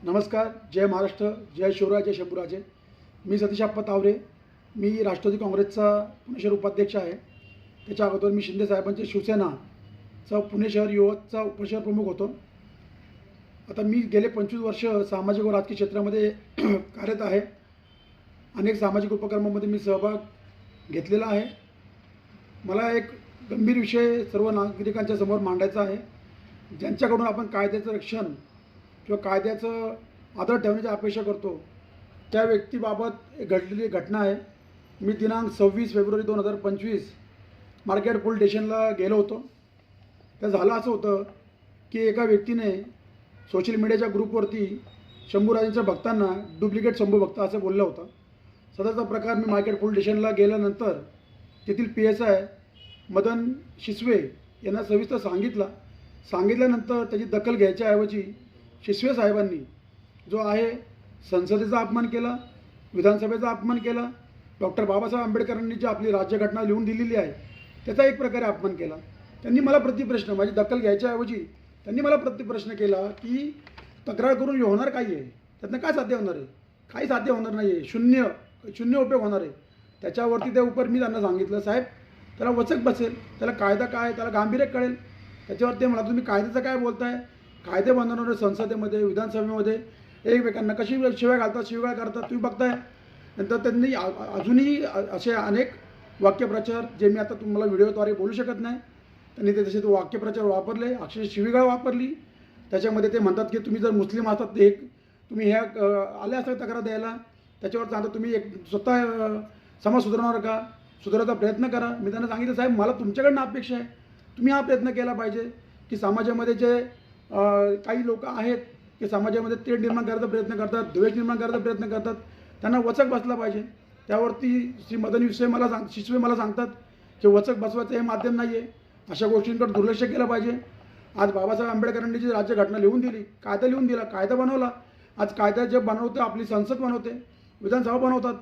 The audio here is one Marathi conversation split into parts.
नमस्कार. जय महाराष्ट्र, जय शिवराय, जय शंभूराजे. मी सतीश आप्पा तावरे. मी राष्ट्रवादी काँग्रेसचा पुणे शहर उपाध्यक्ष आहे. त्याच्या अगोदर मी शिंदे साहेबांचे शिवसेनाचा पुणे शहर युवकचा उपशहर प्रमुख होतो. आता मी गेले 25 वर्ष सामाजिक व राजकीय क्षेत्रामध्ये कार्यरत आहे. अनेक सामाजिक उपक्रमांमध्ये मी सहभाग घेतलेला आहे. मला एक गंभीर विषय सर्व नागरिकांच्या समोर मांडायचा आहे. ज्यांच्याकडून आपण कायद्याचं रक्षण किंवा कायद्याचं आदर ठेवण्याची अपेक्षा करतो त्या व्यक्तीबाबत एक घडलेली घटना आहे. मी दिनांक 26 फेब्रुवारी 2025 मार्केट पोलीस स्टेशनला गेलो होतो. तर झालं असं होतं की एका व्यक्तीने सोशल मीडियाच्या ग्रुपवरती शंभूराजांच्या भक्तांना डुप्लिकेट शंभू भक्त असं बोललं होतं. सदरचा प्रकार मी मार्केट पोलीस स्टेशनला गेल्यानंतर तेथील PSI मदन शिसवे यांना सविस्तर सांगितल्यानंतर त्याची दखल घ्यायच्याऐवजी शिसवे साहेबांनी जो आहे संसदेचा अपमान केला, विधानसभेचा अपमान केला, डॉक्टर बाबासाहेब आंबेडकरांनी जी आपली राज्यघटना लिहून दिलेली आहे त्याचा एक प्रकारे अपमान केला. त्यांनी मला प्रतिप्रश्न, माझी दखल घ्यायच्याऐवजी त्यांनी मला प्रतिप्रश्न केला की तक्रार करून होणार काय आहे, त्यातनं काय साध्य होणार आहे, काही साध्य होणार नाही आहे, शून्य उपयोग होणार आहे. त्याच्यावरती त्या उपर मी त्यांना सांगितलं, साहेब त्याला वचक बसेल, त्याला कायदा काय, त्याला गांभीर्य कळेल. त्याच्यावर ते म्हणा तुम्ही कायद्याचं काय बोलताय, कायदे बनवणारे संसदेमध्ये विधानसभेमध्ये एकमेकांना कशी शिव्या घालतात, शिव्या करतात तुम्ही बघताय. नंतर त्यांनी अजूनही असे अनेक वाक्यप्रचार जे मी आता तुम्हाला व्हिडिओद्वारे बोलू शकत नाही, त्यांनी ते तसे वाक्यप्रचार वापरले, अक्षरशः शिवीगाळ वापरली. त्याच्यामध्ये ते म्हणतात की तुम्ही जर मुस्लिम असतात ते तुम्ही ह्या आले असतात तक्रार द्यायला, त्याच्यावर सांगता तुम्ही एक स्वतः समाज सुधारणार का, सुधारायचा प्रयत्न करा. मी त्यांना सांगितलं, साहेब मला तुमच्याकडनं अपेक्षा आहे, तुम्ही हा प्रयत्न केला पाहिजे की समाजामध्ये जे काही लोक आहेत की समाजामध्ये तेढ निर्माण करायचा प्रयत्न करतात, द्वेष निर्माण करायचा प्रयत्न करतात, त्यांना वचक बसला पाहिजे. त्यावरती श्री मदन शिसवे मला सांगतात की वचक बसवायचं हे माध्यम नाही आहे, अशा गोष्टींकडे दुर्लक्ष केलं पाहिजे. आज बाबासाहेब आंबेडकरांनी जी राज्यघटना लिहून दिली, कायदा लिहून दिला, कायदा बनवला. आज कायदा जे बनवते आपली संसद बनवते, विधानसभा बनवतात.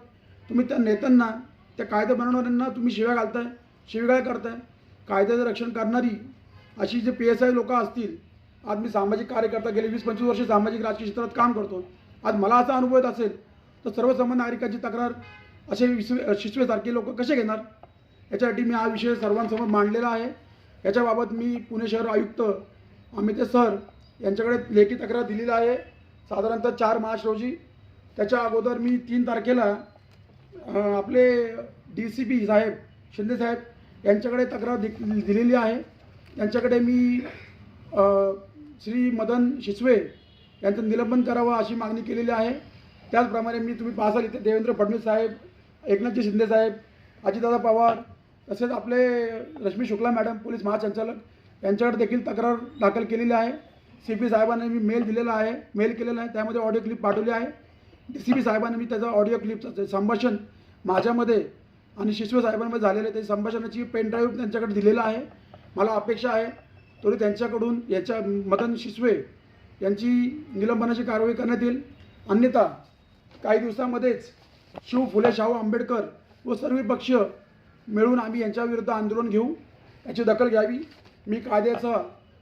तुम्ही त्या नेत्यांना, त्या कायदा बनवणाऱ्यांना तुम्ही शिव्या घालताय, शिवीगाळ करताय. कायद्याचं रक्षण करणारी अशी जे PSI लोक असतील, आज मी सामाजिक कार्यकर्ता गेले 20-25 वर्ष सामाजिक राजकीय क्षेत्रात काम करतो. आज मला असा अनुभव येत असेल तर सर्वसामान्य नागरिकांची तक्रार असे शिसवेसारखे लोक कसे घेणार. याच्यासाठी मी हा विषय सर्वांसमोर मांडलेला आहे. याच्याबाबत मी पुणे शहर आयुक्त अमितेश सर यांच्याकडे लेखी तक्रार दिलेली आहे, साधारणतः 4 मार्च रोजी. त्याच्या अगोदर मी 3 तारखेला आपले DCP साहेब शिंदे साहेब यांच्याकडे तक्रार दिलेली आहे. त्यांच्याकडे मी श्री मदन शिसवे यांचं निलंबन करावं अशी मागणी केलेली आहे. त्याचप्रमाणे मी तुम्ही पाहसाल इथे देवेंद्र फडणवीस साहेब, एकनाथजी शिंदे साहेब, अजितदादा पवार, तसेच आपले रश्मी शुक्ला मॅडम पोलीस महासंचालक यांच्याकडे देखील तक्रार दाखल केलेली आहे. CP साहेबांना मी मेल केलेला आहे, त्यामध्ये ऑडिओ क्लिप पाठवली आहे. DCP साहेबांनी मी त्याचा ऑडिओ क्लिपचं संभाषण माझ्यामध्ये आणि शिसवे साहेबांमध्ये झालेले ते संभाषणाची पेन ड्राईव्ह त्यांच्याकडे दिलेला आहे. मला अपेक्षा आहे तरी त्यांच्याकडून याच्या मदन शिसवे यांची निलंबनाची कारवाई करण्यात येईल. अन्यथा काही दिवसामध्येच फुले शाहू आंबेडकर व सर्व पक्ष मिळून आम्ही यांच्याविरुद्ध आंदोलन घेऊ. याची दखल घ्यावी. मी कायद्याचा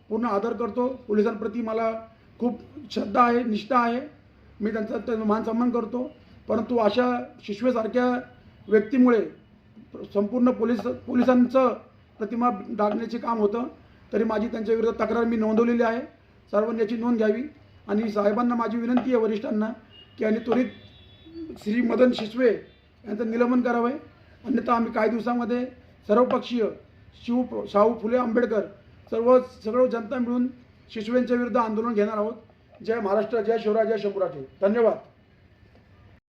पूर्ण आदर करतो. पोलिसांप्रती मला खूप श्रद्धा आहे, निष्ठा आहे. मी त्यांचा मानसन्मान करतो. परंतु अशा शिसवेसारख्या व्यक्तीमुळे संपूर्ण पोलिसांचं प्रतिमा डागण्याचे काम होतं. तरी माझी त्यांच्याविरुद्ध तक्रार मी नोंदवलेली आहे. सर्वांनी याची नोंद घ्यावी. आणि साहेबांना माझी विनंती आहे, वरिष्ठांना, की यांनी त्वरित श्री मदन शिसवे यांचं निलंबन करावे. अन्यथा आम्ही काही दिवसामध्ये सर्वपक्षीय शाहू फुले आंबेडकर सगळं जनता मिळून शिसवेंच्या विरुद्ध आंदोलन घेणार आहोत. जय महाराष्ट्र, जय शिवराय, जय शंभूराजे. धन्यवाद.